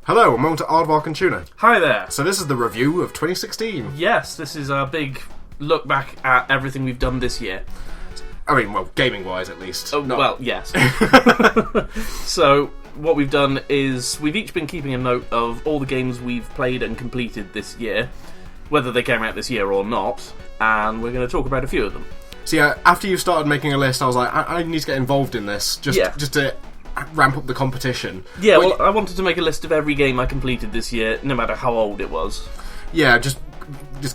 Hello, and welcome to Aardvark and Tuna. Hi there. So this is the review of 2016. Yes, this is our big look back at everything we've done this year. I mean, well, gaming-wise at least. Well, yes. So, what we've done is we've each been keeping a note of all the games we've played and completed this year, whether they came out this year or not, and we're going to talk about a few of them. So yeah, after you started making a list, I was like, I need to get involved in this, just to ramp up the competition. Yeah, well, I wanted to make a list of every game I completed this year, no matter how old it was. Yeah, just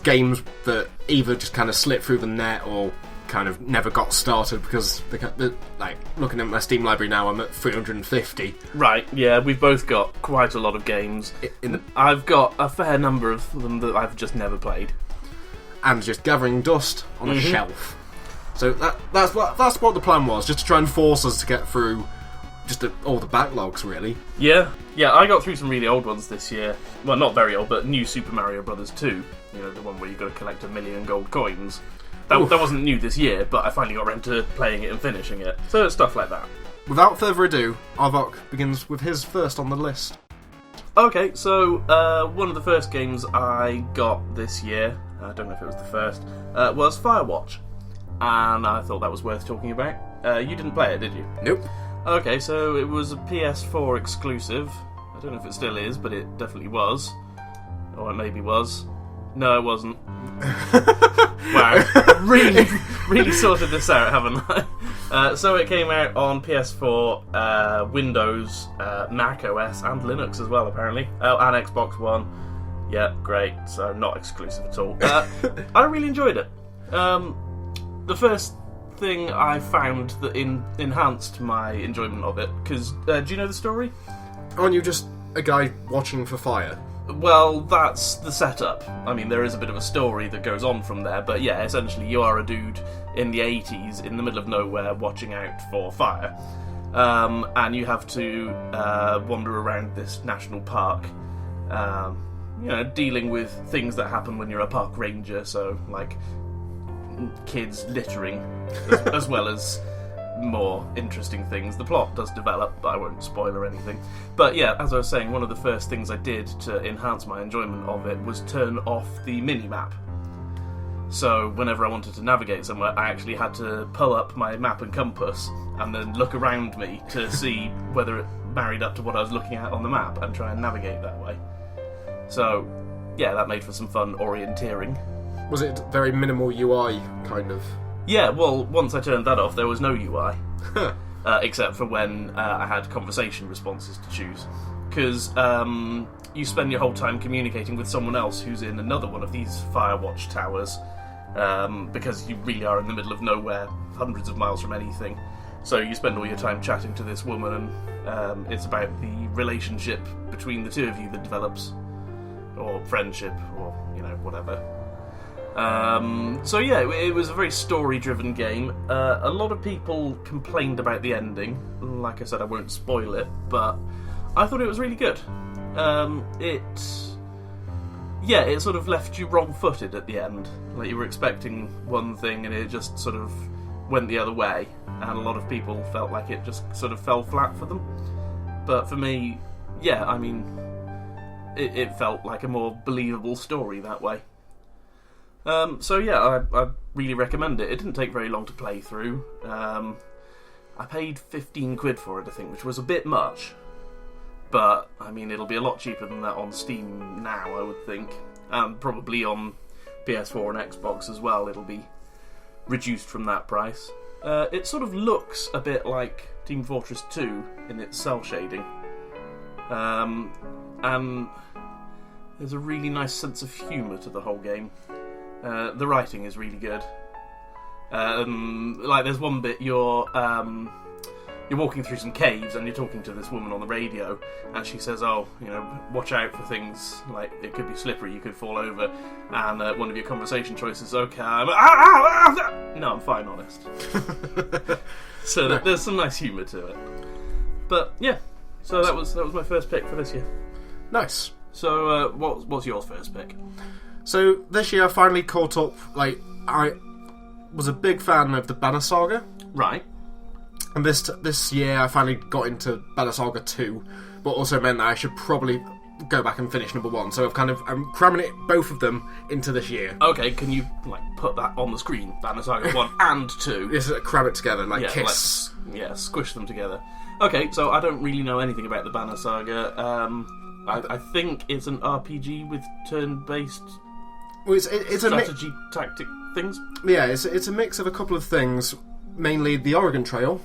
games that either just kind of slipped through the net or kind of never got started because, like, looking at my Steam library now, I'm at 350. Right, yeah, we've both got quite a lot of games. I've got a fair number of them that I've just never played. And just gathering dust on a shelf. So that's what the plan was, just to try and force us to get through all the backlogs, really. Yeah, I got through some really old ones this year. Well, not very old, but New Super Mario Bros. 2. You know, the one where you've got to collect 1 million gold coins. That wasn't new this year, but I finally got around to playing it and finishing it. So it's stuff like that. Without further ado, Aardvark begins with his first on the list. Okay, so one of the first games I got this year, I don't know if it was the first, was Firewatch. And I thought that was worth talking about. You didn't play it, did you? Nope. Okay, so it was a PS4 exclusive. I don't know if it still is, but it definitely was. Or it maybe was. No, it wasn't. Wow. Really sorted this out, haven't I? So it came out on PS4, Windows, Mac OS, and Linux as well, apparently. Oh, and Xbox One. Yeah, great. So not exclusive at all. I really enjoyed it. The first thing I found that enhanced my enjoyment of it, because do you know the story? Aren't you just a guy watching for fire? Well, that's the setup. I mean, there is a bit of a story that goes on from there, but yeah, essentially you are a dude in the 80s in the middle of nowhere watching out for fire, and you have to wander around this national park, dealing with things that happen when you're a park ranger, so like kids littering, as well as more interesting things. The plot does develop, but I won't spoil or anything. But yeah, as I was saying, one of the first things I did to enhance my enjoyment of it was turn off the mini-map. So whenever I wanted to navigate somewhere, I actually had to pull up my map and compass and then look around me to see whether it married up to what I was looking at on the map and try and navigate that way. So yeah, that made for some fun orienteering. Was it very minimal UI, kind of? Yeah, well, once I turned that off, there was no UI. Except for when I had conversation responses to choose. Because you spend your whole time communicating with someone else who's in another one of these Firewatch towers, because you really are in the middle of nowhere, hundreds of miles from anything. So you spend all your time chatting to this woman, and it's about the relationship between the two of you that develops, or friendship, or, whatever. So yeah, it was a very story-driven game. A lot of people complained about the ending. Like I said, I won't spoil it, but I thought it was really good. It sort of left you wrong-footed at the end. Like you were expecting one thing and it just sort of went the other way, and a lot of people felt like it just sort of fell flat for them. But for me, yeah, I mean, it felt like a more believable story that way. So yeah, I really recommend it. It didn't take very long to play through. I paid 15 quid for it, I think, which was a bit much. But, I mean, it'll be a lot cheaper than that on Steam now, I would think. And probably on PS4 and Xbox as well, it'll be reduced from that price. It sort of looks a bit like Team Fortress 2 in its cell shading. And there's a really nice sense of humour to the whole game. The writing is really good. Like there's one bit you're walking through some caves and you're talking to this woman on the radio, and she says, "Oh, watch out for things like it could be slippery, you could fall over." And one of your conversation choices, "Okay, no, I'm fine, honest." So there's some nice humour to it. But yeah, so that was my first pick for this year. Nice. So what's your first pick? So this year I finally caught up. Like, I was a big fan of the Banner Saga. Right. And this year I finally got into Banner Saga 2, but also meant that I should probably go back and finish number 1. So I'm cramming both of them into this year. Okay, can you put that on the screen? Banner Saga 1 and 2. Just cram it together, kiss. Squish them together. Okay, so I don't really know anything about the Banner Saga. I think it's an RPG with turn-based it's strategy tactic things. Yeah, it's a mix of a couple of things, mainly the Oregon Trail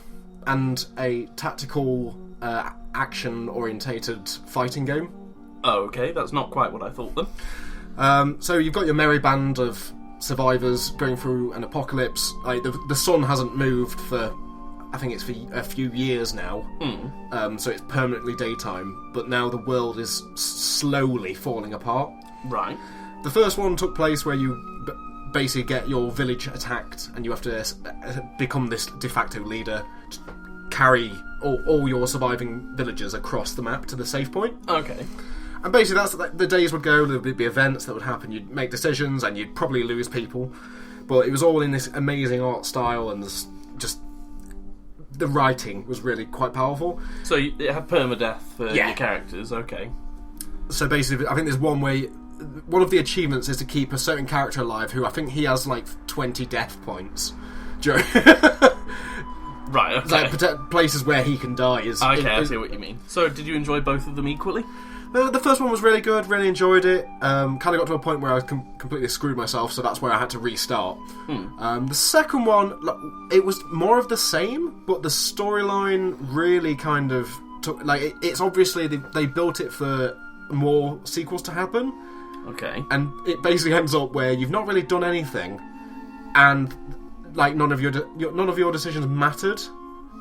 and a tactical action-orientated fighting game. Oh, okay, that's not quite what I thought then. So you've got your merry band of survivors going through an apocalypse. The sun hasn't moved for, I think it's for a few years now. So it's permanently daytime, but now the world is slowly falling apart. Right. The first one took place where you basically get your village attacked, and you have to become this de facto leader to carry all your surviving villagers across the map to the safe point. Okay. And basically that's the days would go, there would be events that would happen, you'd make decisions, and you'd probably lose people. But it was all in this amazing art style, and just the writing was really quite powerful. So it had permadeath for your characters, okay. So basically, I think there's one way. One of the achievements is to keep a certain character alive, who I think he has 20 death points. Right, okay. Places where he can die is. Okay, I see what you mean. So, did you enjoy both of them equally? The first one was really good, really enjoyed it. Kind of got to a point where I completely screwed myself, so that's where I had to restart. The second one, it was more of the same, but the storyline really kind of took. It's obviously they built it for more sequels to happen. Okay. And it basically ends up where you've not really done anything, and none of your decisions mattered.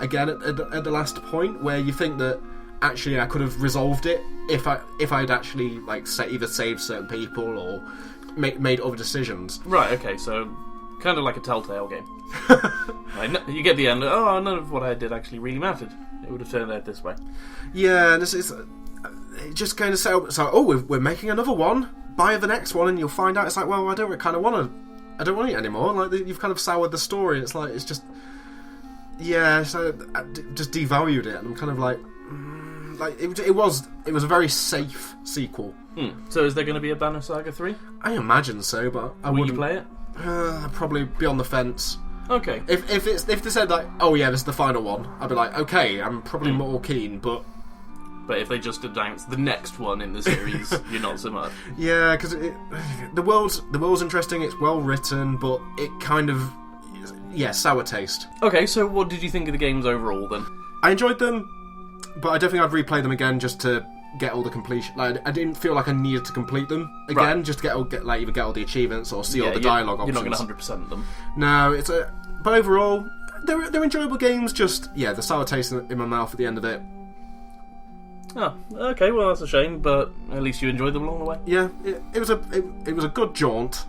Again, at the last point, where you think that actually I could have resolved it if I'd actually either saved certain people or made other decisions. Right. Okay. So kind of like a Telltale game. You get the end. Oh, none of what I did actually really mattered. It would have turned out this way. Yeah. This is. It just kind of set up. So, we're making another one. Buy the next one, and you'll find out. It's well, I don't want it anymore. You've kind of soured the story. It's just, So I just devalued it, and I'm kind of it was a very safe sequel. So is there going to be a Banner Saga 3? I imagine so, but I Will wouldn't you play it? I'd probably be on the fence. Okay. If they said this is the final one, I'd be okay, I'm probably more keen, but. But if they just announced the next one in the series, you're not so much. Yeah, because the world's interesting. It's well written, but it kind of sour taste. Okay, so what did you think of the games overall then? I enjoyed them, but I don't think I'd replay them again just to get all the completion. I didn't feel like I needed to complete them again, just to either get all the achievements or see all the dialogue options. You're not going to 100% them. No, but overall they're enjoyable games. Just the sour taste in my mouth at the end of it. Oh, okay. Well, that's a shame, but at least you enjoyed them along the way. Yeah, it was a good jaunt.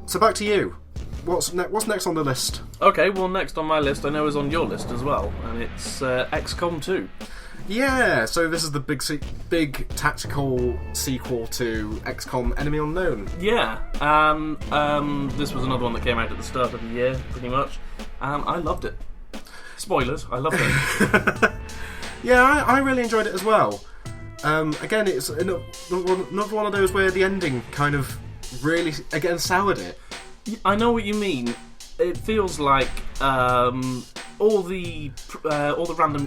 So back to you. What's next on the list? Okay, well, next on my list, I know is on your list as well, and it's XCOM 2. Yeah, so this is the big tactical sequel to XCOM Enemy Unknown. Yeah, this was another one that came out at the start of the year, pretty much. I loved it. Spoilers, I loved it. Yeah, I really enjoyed it as well. Again, it's another one of those where the ending kind of really, again, soured it. I know what you mean. It feels like all the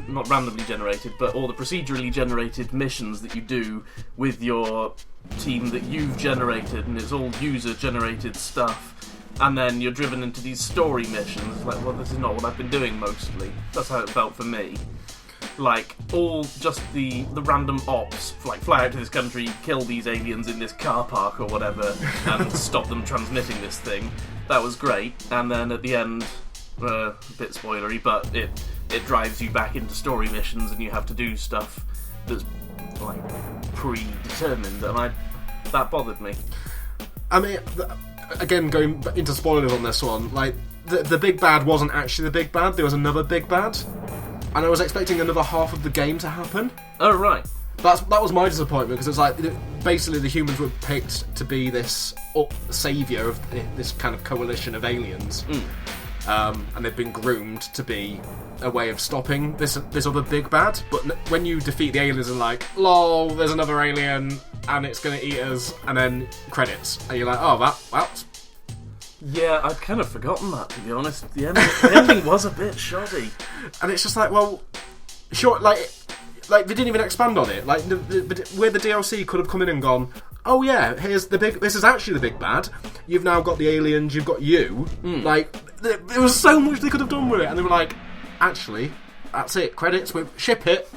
not randomly generated, but all the procedurally generated missions that you do with your team that you've generated, and it's all user-generated stuff. And then you're driven into these story missions. This is not what I've been doing mostly. That's how it felt for me. All just the random ops, fly out to this country, kill these aliens in this car park or whatever, and stop them transmitting this thing. That was great. And then at the end, a bit spoilery, but it drives you back into story missions, and you have to do stuff that's predetermined, and that bothered me. I mean, again, going into spoilers on this one, the big bad wasn't actually the big bad. There was another big bad. And I was expecting another half of the game to happen. Oh, right. That was my disappointment, because it's basically the humans were picked to be this saviour of this kind of coalition of aliens. and they've been groomed to be a way of stopping this other big bad. But when you defeat the aliens and like, lol, there's another alien and it's going to eat us, and then credits, and you're like, oh, well. Yeah, I'd kind of forgotten that, to be honest. The ending was a bit shoddy. And it's just like, well, sure, like they didn't even expand on it. Like, where the DLC could have come in and gone, oh yeah, this is actually the big bad. You've now got the aliens, you've got you. Like, there was so much they could have done with it, and they were like, actually, that's it, credits, ship it.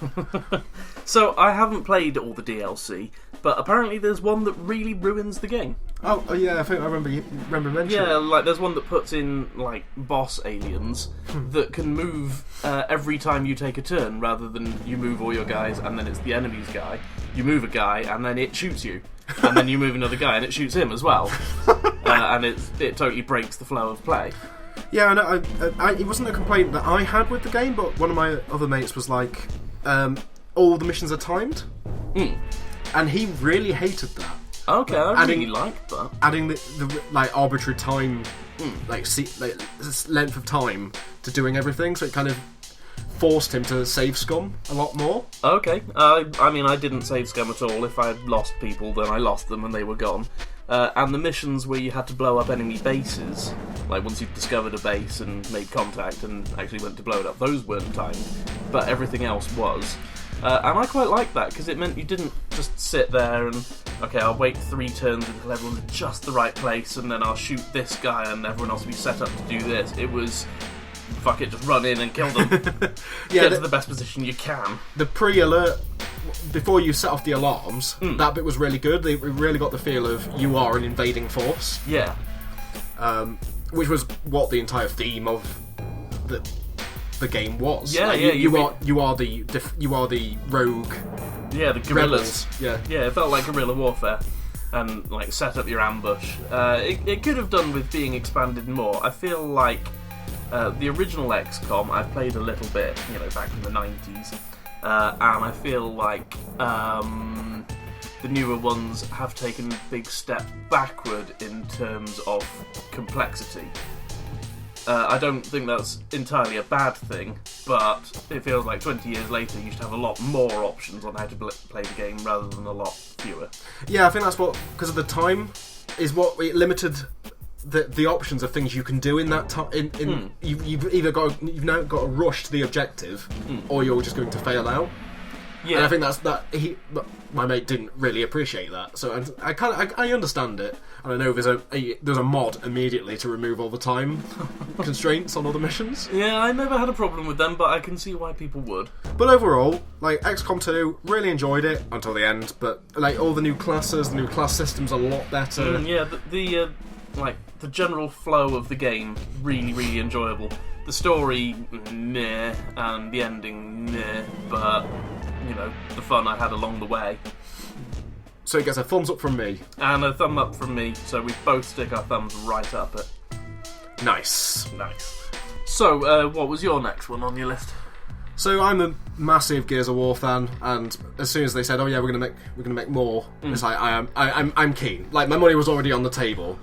So, I haven't played all the DLC, but apparently there's one that really ruins the game. Oh yeah, I think I remember mentioning. Yeah, like there's one that puts in like boss aliens that can move every time you take a turn, rather than you move all your guys and then it's the enemy's guy. You move a guy and then it shoots you, and then you move another guy and it shoots him as well, and it totally breaks the flow of play. Yeah, and it wasn't a complaint that I had with the game, but one of my other mates was like, all the missions are timed, and he really hated that. Okay, I really like that. Adding the like arbitrary time, like length of time to doing everything, so it kind of forced him to save scum a lot more. Okay, I mean, I didn't save scum at all. If I had lost people, then I lost them and they were gone. And the missions where you had to blow up enemy bases, like once you'd discovered a base and made contact and actually went to blow it up, those weren't timed, but everything else was. And I quite liked that, because it meant you didn't just sit there and, okay, I'll wait 3 turns until everyone's in just the right place, and then I'll shoot this guy and everyone else will be set up to do this. It was, fuck it, just run in and kill them. Get to the best position you can. The pre-alert, before you set off the alarms, that bit was really good. We really got the feel of you are an invading force. Yeah. Which was what the entire theme of the game was. Yeah, like, yeah. You are the rogue. Yeah, the guerrillas. Yeah, it felt like guerrilla warfare, and like set up your ambush. It could have done with being expanded more. I feel like the original XCOM I've played a little bit, back in the 90s, and I feel like the newer ones have taken a big step backward in terms of complexity. I don't think that's entirely a bad thing, but it feels like 20 years later you should have a lot more options on how to play the game rather than a lot fewer. Yeah, I think that's what, because of the time, is what it limited the options of things you can do in that time. You've now got to rush to the objective, or you're just going to fail out. Yeah, and I think my mate didn't really appreciate that, so I understand it, and I know there's a mod immediately to remove all the time constraints on other missions. Yeah, I never had a problem with them, but I can see why people would. But overall, like XCOM 2, really enjoyed it until the end. But like all the new classes, the new class system's a lot better. Yeah, the general flow of the game really, really enjoyable. The story, meh, and the ending, meh, but the fun I had along the way. So it gets a thumbs up from me. And a thumb up from me, so we both stick our thumbs right up it. Nice. So, what was your next one on your list? So I'm a massive Gears of War fan, and as soon as they said, "Oh yeah, we're gonna make more," it's like I'm keen. Like my money was already on the table,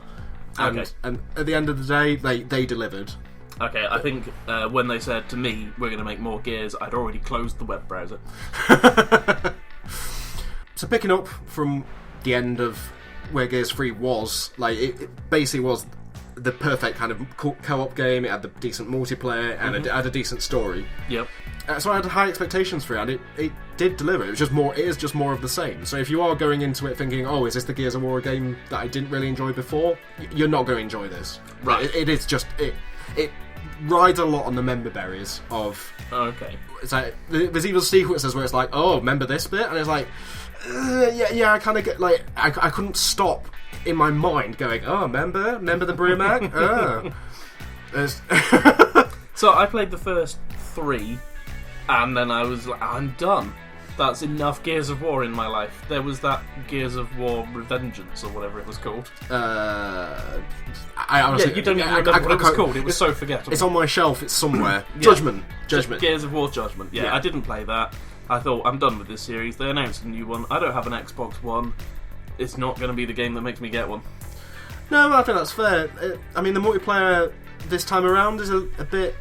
and at the end of the day, they delivered. Okay, I think when they said to me, we're going to make more Gears, I'd already closed the web browser. So picking up from the end of where Gears 3 was, like it basically was the perfect kind of co-op game. It had the decent multiplayer, and it had a decent story. Yep. So I had high expectations for it, and it did deliver. It is just more of the same. So if you are going into it thinking, oh, is this the Gears of War game that I didn't really enjoy before, you're not going to enjoy this. Right. It is just... It rides a lot on the member berries of... Okay. It's like, there's even sequences where it's like, oh, remember this bit? And it's like, yeah, I kind of get, like, I couldn't stop in my mind going, oh, remember the Brewmag? So I played the first 3, and then I was like, I'm done. That's enough Gears of War in my life. There was that Gears of War Revengeance, or whatever it was called. I honestly... Yeah, you don't even remember what it was called. It was so forgettable. It's on my shelf. It's somewhere. Yeah. Judgment. Gears of War Judgment. Yeah, I didn't play that. I thought, I'm done with this series. They announced a new one. I don't have an Xbox One. It's not going to be the game that makes me get one. No, I think that's fair. I mean, the multiplayer this time around is a bit.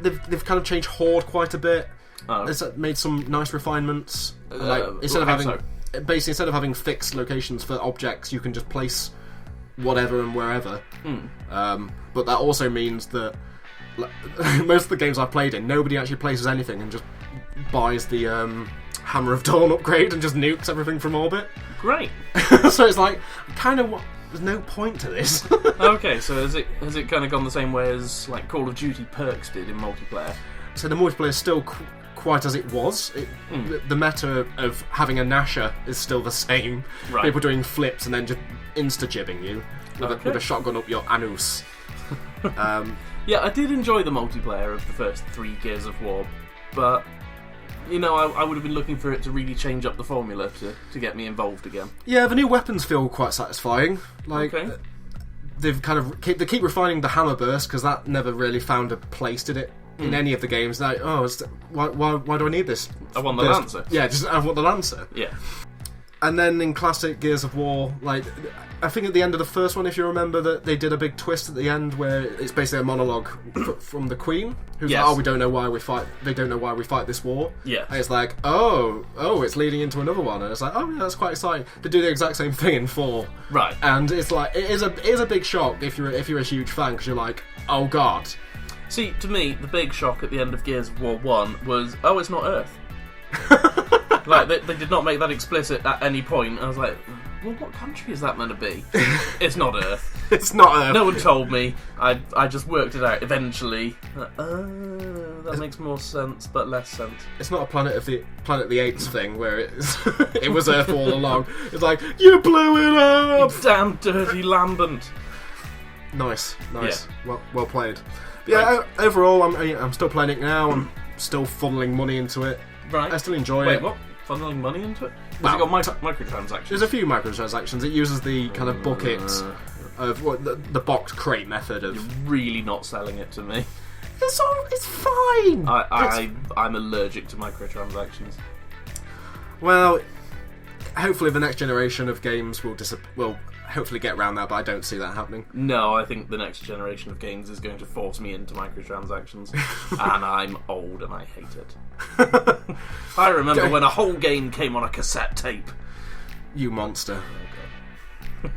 They've kind of changed Horde quite a bit. Oh. It's made some nice refinements. Instead of having fixed locations for objects, you can just place whatever and wherever. But that also means that most of the games I've played in, nobody actually places anything and just buys the Hammer of Dawn upgrade and just nukes everything from orbit. Great. So it's like, kind of, there's no point to this. Okay, so has it kind of gone the same way as like Call of Duty Perks did in multiplayer? So the multiplayer is still quite as it was. The meta of having a Nasher is still the same. Right. People doing flips and then just insta-jibbing you with a shotgun up your anus. Yeah, I did enjoy the multiplayer of the first 3 Gears of War, but I would have been looking for it to really change up the formula to get me involved again. Yeah, the new weapons feel quite satisfying. Okay. They've kind of they keep refining the hammer burst because that never really found a place, did it? In any of the games, like, why do I need this? I want the Lancer. Yeah, I want the Lancer. Yeah. And then in classic Gears of War, like, I think at the end of the first one, if you remember, that they did a big twist at the end where it's basically a monologue from the Queen, who's like, we don't know why we fight. They don't know why we fight this war. Yeah. And it's like, it's leading into another one, and it's like, yeah, that's quite exciting. They do the exact same thing in 4. Right. And it's like, it is a big shock if you're a huge fan, because you're like, oh god. See, to me, the big shock at the end of Gears of War 1 was, it's not Earth. Like, they did not make that explicit at any point. I was like, well, what country is that meant to be? It's not Earth. It's not Earth. No one told me. I just worked it out eventually. That makes more sense, but less sense. It's not a Planet of the Apes thing where it was Earth all along. It's like, you blew it up! You damn dirty lambent. Nice. Yeah. Well played. But yeah, overall, I'm still playing it now. I'm still funneling money into it. Right. I still enjoy it. Wait, what? Funneling money into it? Has it got microtransactions? There's a few microtransactions. It uses the kind of buckets of the box crate method of. You're really not selling it to me. It's fine. I'm allergic to microtransactions. Well, hopefully the next generation of games will hopefully get around that, but I don't see that happening. No, I think the next generation of games is going to force me into microtransactions, and I'm old and I hate it. I remember when a whole game came on a cassette tape. You monster. Okay.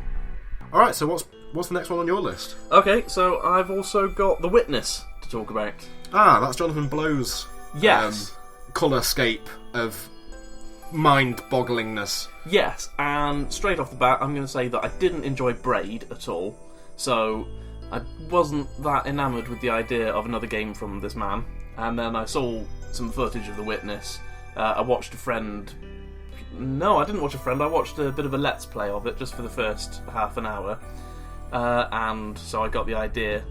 Alright, so what's the next one on your list? Okay, so I've also got The Witness to talk about. That's Jonathan Blow's colorscape of mind-bogglingness. Yes, and straight off the bat, I'm going to say that I didn't enjoy Braid at all, so I wasn't that enamoured with the idea of another game from this man. And then I saw some footage of The Witness. I watched a friend... No, I didn't watch a friend. I watched a bit of a Let's Play of it, just for the first half an hour. And so I got the idea,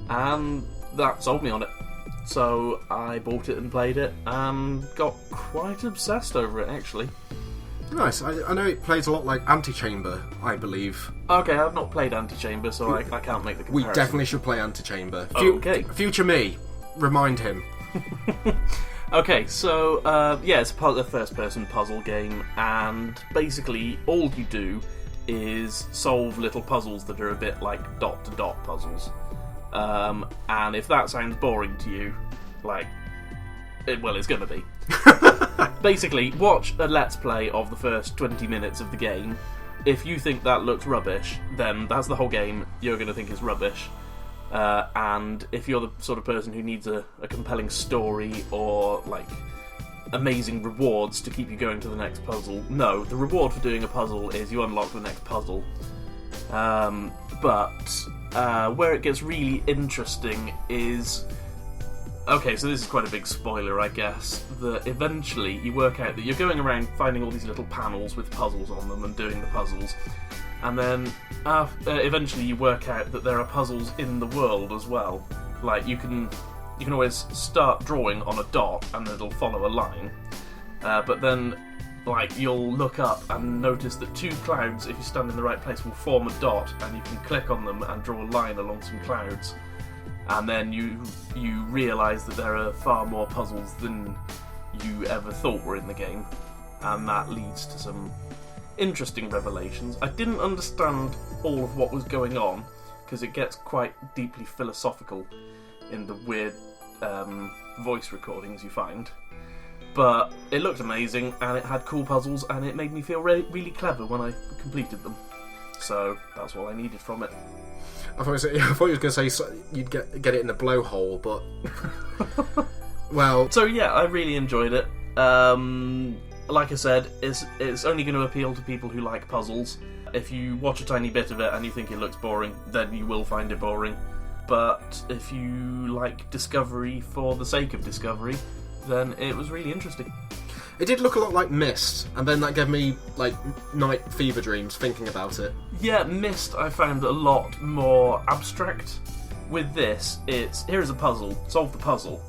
and that sold me on it. So I bought it and played it, and got quite obsessed over it, actually. Nice. I know it plays a lot like Antichamber, I believe. Okay, I've not played Antichamber, so I can't make the comparison. We definitely should play Antichamber. Okay. Future me, remind him. Okay, so, it's a first-person puzzle game, and basically all you do is solve little puzzles that are a bit like dot-to-dot puzzles. And if that sounds boring to you, it's gonna be. Basically, watch a Let's Play of the first 20 minutes of the game. If you think that looks rubbish, then that's the whole game you're gonna think is rubbish. And if you're the sort of person who needs a compelling story or, amazing rewards to keep you going to the next puzzle, no, the reward for doing a puzzle is you unlock the next puzzle. But where it gets really interesting is... Okay, so this is quite a big spoiler, I guess, that eventually you work out that you're going around finding all these little panels with puzzles on them and doing the puzzles, and then eventually you work out that there are puzzles in the world as well. Like, you can always start drawing on a dot and it'll follow a line, but then you'll look up and notice that 2 clouds, if you stand in the right place, will form a dot, and you can click on them and draw a line along some clouds. And then you realise that there are far more puzzles than you ever thought were in the game, and that leads to some interesting revelations. I didn't understand all of what was going on, because it gets quite deeply philosophical in the weird voice recordings you find. But it looked amazing, and it had cool puzzles, and it made me feel really clever when I completed them. So that's all I needed from it. I thought you were going to say you'd get it in a blowhole, but well. So yeah, I really enjoyed it. Like I said, it's only going to appeal to people who like puzzles. If you watch a tiny bit of it and you think it looks boring, then you will find it boring. But if you like discovery for the sake of discovery, then it was really interesting. It did look a lot like Myst, and then that gave me like night fever dreams thinking about it. Yeah, Myst I found a lot more abstract. With this, it's here's a puzzle, solve the puzzle.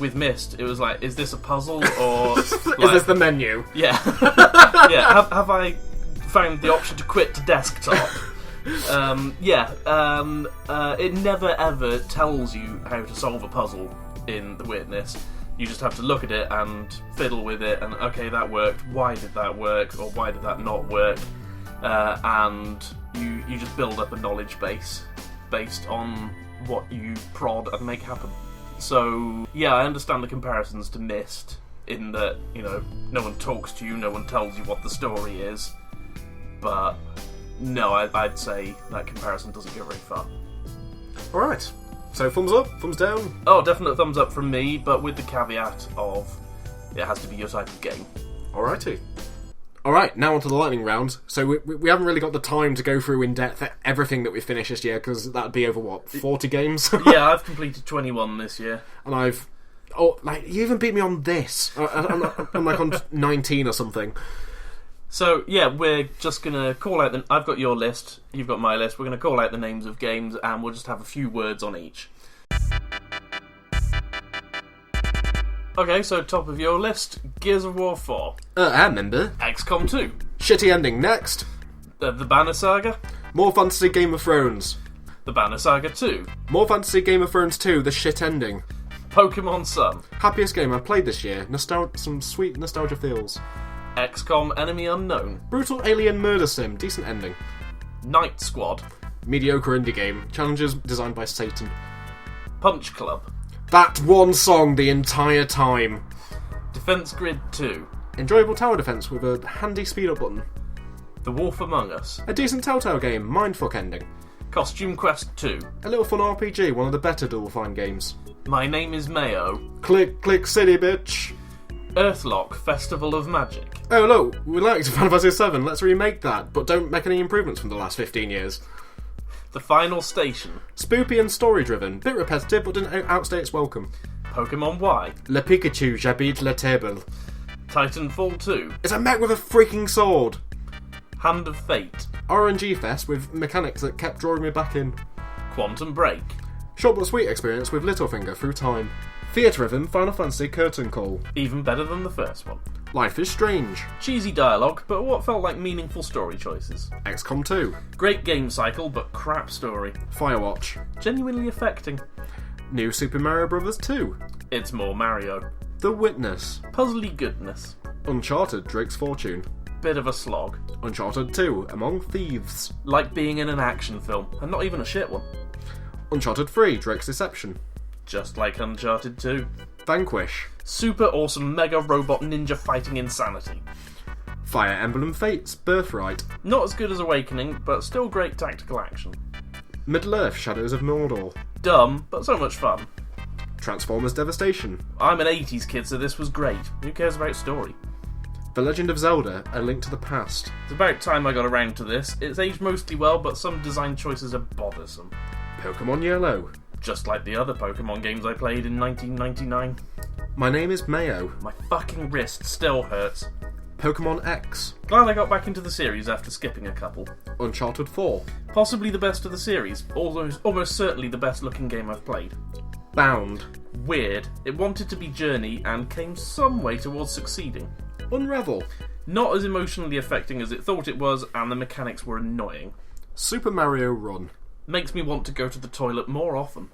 With Myst, it was like, is this a puzzle or is this the menu? Yeah, yeah. Have I found the option to quit to desktop? It never ever tells you how to solve a puzzle in the weirdness. You just have to look at it and fiddle with it, and okay, that worked. Why did that work, or why did that not work? And you just build up a knowledge base based on what you prod and make happen. So yeah, I understand the comparisons to Myst in that, you know, no one talks to you, no one tells you what the story is. But no, I'd say that comparison doesn't go very far. Alright, so thumbs up, thumbs down? Oh, definite thumbs up from me, but with the caveat of it has to be your type of game. Alrighty. Alright, now on to the lightning round. So we haven't really got the time to go through in depth everything that we've finished this year, because that'd be over, what, 40 games? Yeah, I've completed 21 this year. And I've... Oh, like, you even beat me on this. I'm like on 19 or something. So, yeah, we're just going to call out I've got your list, you've got my list. We're going to call out the names of games, and we'll just have a few words on each. Okay, so top of your list, Gears of War 4. I remember. XCOM 2. Shitty ending next. The Banner Saga. More Fantasy Game of Thrones. The Banner Saga 2. More Fantasy Game of Thrones 2, the shit ending. Pokemon Sun. Happiest game I've played this year. Some sweet nostalgia feels. XCOM Enemy Unknown. Brutal alien murder sim, decent ending. Night Squad. Mediocre indie game. Challenges designed by Satan. Punch Club. That one song the entire time. Defense Grid 2. Enjoyable tower defense with a handy speed up button. The Wolf Among Us. A decent Telltale game, mindfuck ending. Costume Quest 2. A little fun RPG, one of the better Double Fine games. My Name is Mayo. Click, click, city, bitch. Earthlock Festival of Magic. Oh look, we liked Final Fantasy VII, let's remake that, but don't make any improvements from the last 15 years. The Final Station. Spoopy and story-driven, bit repetitive but didn't outstay its welcome. Pokemon Y. Le Pikachu, j'habite la table. Titanfall 2. It's a mech with a freaking sword. Hand of Fate. RNG Fest with mechanics that kept drawing me back in. Quantum Break. Short but sweet experience with Littlefinger through time. Theatre-driven Final Fantasy Curtain Call. Even better than the first one. Life is Strange. Cheesy dialogue, but what felt like meaningful story choices. XCOM 2. Great game cycle, but crap story. Firewatch. Genuinely affecting. New Super Mario Bros. 2. It's more Mario. The Witness. Puzzly goodness. Uncharted Drake's Fortune. Bit of a slog. Uncharted 2 Among Thieves. Like being in an action film, and not even a shit one. Uncharted 3 Drake's Deception. Just like Uncharted 2. Vanquish. Super awesome mega robot ninja fighting insanity. Fire Emblem Fates Birthright. Not as good as Awakening, but still great tactical action. Middle-earth Shadows of Mordor. Dumb, but so much fun. Transformers Devastation. I'm an 80s kid, so this was great. Who cares about story? The Legend of Zelda A Link to the Past. It's about time I got around to this. It's aged mostly well, but some design choices are bothersome. Pokemon Yellow. Just like the other Pokemon games I played in 1999. My Name is Mayo. My fucking wrist still hurts. Pokemon X. Glad I got back into the series after skipping a couple. Uncharted 4. Possibly the best of the series. Almost certainly the best looking game I've played. Bound. Weird. It wanted to be Journey and came some way towards succeeding. Unravel. Not as emotionally affecting as it thought it was, and the mechanics were annoying. Super Mario Run. Makes me want to go to the toilet more often.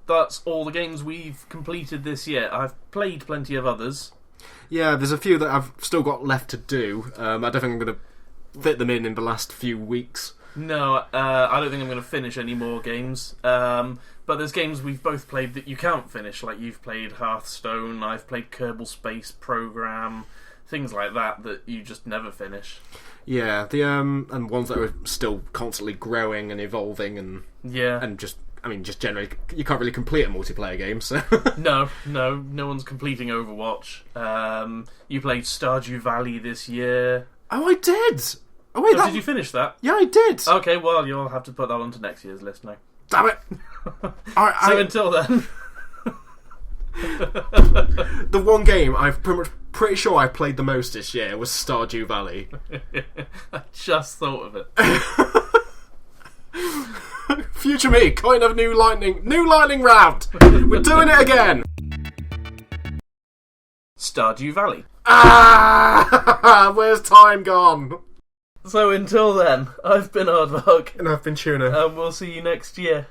That's all the games we've completed this year. I've played plenty of others. Yeah, there's a few that I've still got left to do. I don't think I'm going to fit them in the last few weeks. No, I don't think I'm going to finish any more games. But there's games we've both played that you can't finish. Like you've played Hearthstone, I've played Kerbal Space Program, things like that you just never finish. Yeah, the and ones that are still constantly growing and evolving and just generally you can't really complete a multiplayer game. So no one's completing Overwatch. You played Stardew Valley this year. Oh, I did. Oh wait, did you finish that? Yeah, I did. Okay, well you'll have to put that onto next year's list now. Damn it! Until then, the one game I've pretty sure I played the most this year was Stardew Valley. I just thought of it. Future me, coin of new lightning round. We're doing it again. Stardew Valley. Where's time gone? So until then, I've been Aardvark. And I've been Tuna. And we'll see you next year.